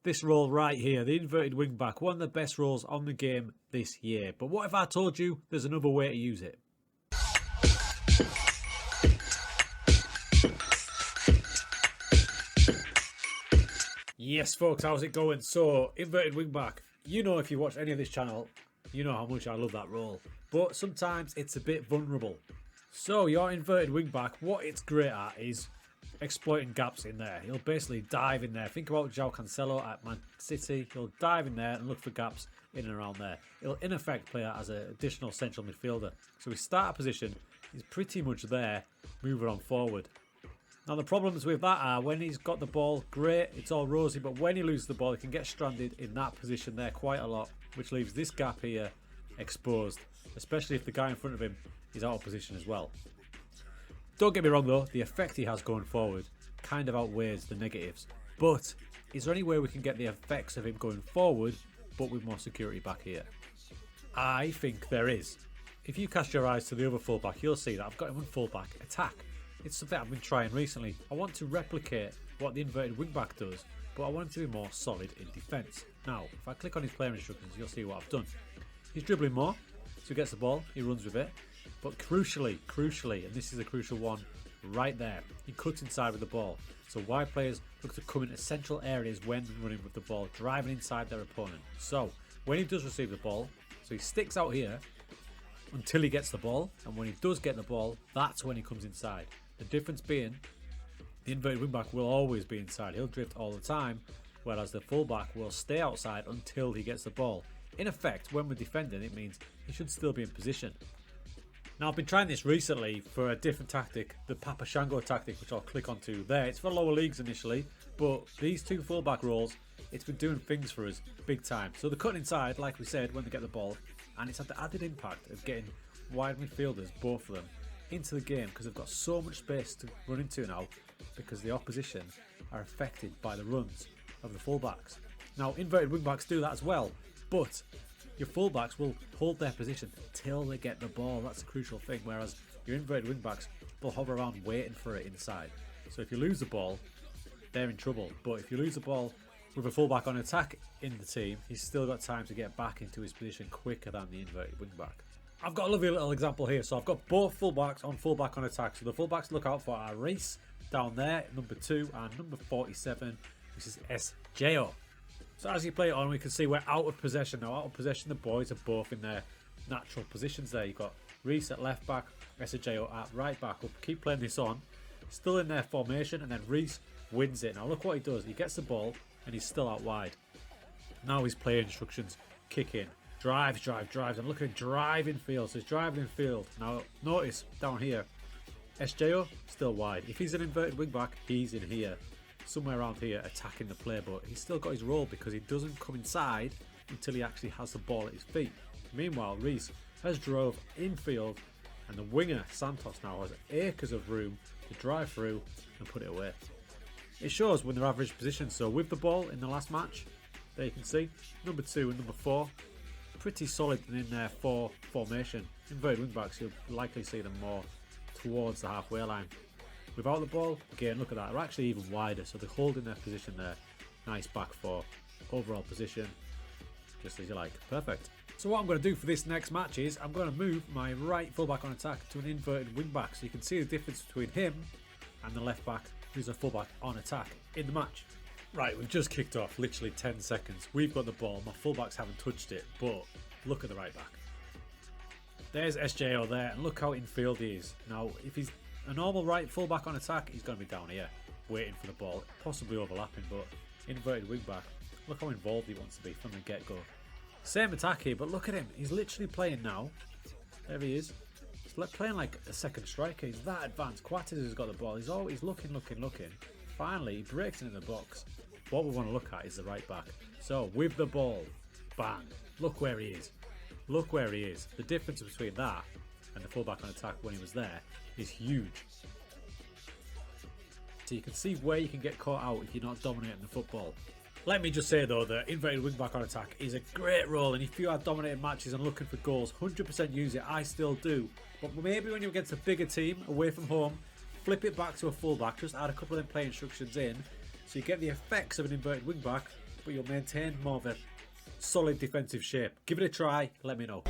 This role right here, the inverted wing back, one of the best roles on the game this year. But what if I told you there's another way to use it? Yes, folks, how's it going? So, inverted wing back. You know, if you watch any of this channel, you know how much I love that role. But sometimes it's a bit vulnerable. So, your inverted wing back, what it's great at is exploiting gaps in there. He'll basically dive in there. Think about João Cancelo at Man City. He'll dive in there and look for gaps in and around there. He'll in effect play as an additional central midfielder. So his starter position is pretty much there, moving on forward. Now the problems with that are when he's got the ball, great, it's all rosy, but when he loses the ball, he can get stranded in that position there quite a lot, which leaves this gap here exposed, especially if the guy in front of him is out of position as well. Don't get me wrong though, the effect he has going forward kind of outweighs the negatives. But is there any way we can get the effects of him going forward but with more security back here? I think there is. If you cast your eyes to the other fullback, you'll see that I've got him on fullback attack. It's something I've been trying recently. I want to replicate what the inverted wingback does, but I want him to be more solid in defence. Now, if I click on his player instructions, you'll see what I've done. He's dribbling more, so he gets the ball, he runs with it. But crucially, and this is a crucial one right there, he cuts inside with the ball. So wide players look to come into central areas when running with the ball, driving inside their opponent. So when he does receive the ball, so he sticks out here until he gets the ball, and when he does get the ball, that's when he comes inside. The difference being, the inverted wingback will always be inside. He'll drift all the time, whereas the fullback will stay outside until he gets the ball. In effect, when we're defending, it means he should still be in position. Now, I've been trying this recently for a different tactic, the Papa Shango tactic, which I'll click onto there. It's for lower leagues initially, but these two fullback roles, it's been doing things for us big time. So they're cutting inside, like we said, when they get the ball, and it's had the added impact of getting wide midfielders, both of them, into the game because they've got so much space to run into now because the opposition are affected by the runs of the fullbacks. Now, inverted wingbacks do that as well, but your fullbacks will hold their position till they get the ball. That's a crucial thing, whereas your inverted wingbacks will hover around waiting for it inside. So if you lose the ball, they're in trouble. But if you lose the ball with a fullback on attack in the team, he's still got time to get back into his position quicker than the inverted wingback. I've got a lovely little example here. So I've got both fullbacks on fullback on attack. So the fullbacks to look out for are Reece down there, number 2, and number 47, which is SJO. So as you play it on, we can see we're out of possession now. Out of possession, the boys are both in their natural positions there. You've got Reece at left back, SJO at right back. We'll keep playing this on. Still in their formation, and then Reece wins it. Now look what he does. He gets the ball, and he's still out wide. Now his player instructions kick in. Drives, and look at him driving field. So he's driving in field. Now notice down here, SJO still wide. If he's an inverted wing back, he's in here, somewhere around here, attacking the play, but he's still got his role because he doesn't come inside until he actually has the ball at his feet. Meanwhile, Reece has drove infield, and the winger Santos now has acres of room to drive through and put it away. It shows when they're average positions. So with the ball in the last match, there you can see number 2 and number 4 pretty solid in their 4 formation. Inverted wingbacks, you'll likely see them more towards the halfway line. Without the ball, again, look at that, they're actually even wider, so they're holding their position there. Nice back 4, overall position, just as you like. Perfect. So what I'm going to do for this next match is I'm going to move my right fullback on attack to an inverted wingback, so you can see the difference between him and the left back who's a fullback on attack in the match. Right, we've just kicked off, literally 10 seconds. We've got the ball, my fullbacks haven't touched it, but look at the right back. There's SJO there, and look how infield he is. Now, if he's a normal right fullback on attack, he's going to be down here, waiting for the ball, possibly overlapping, but inverted wingback, look how involved he wants to be from the get-go. Same attack here, but look at him, he's literally playing now. There he is. He's playing like a second striker, he's that advanced. Quatters has got the ball, he's always looking. Finally, he breaks into the box. What we want to look at is the right back. So, with the ball, bang, look where he is. Look where he is. The difference between that and the fullback on attack when he was there is huge. So you can see where you can get caught out if you're not dominating the football. Let me just say though that inverted wingback on attack is a great role, and if you are dominating matches and looking for goals, 100% use it. I still do. But maybe when you're against a bigger team away from home, flip it back to a fullback, just add a couple of them play instructions in, so you get the effects of an inverted wingback, but you'll maintain more of a solid defensive shape. Give it a try, let me know.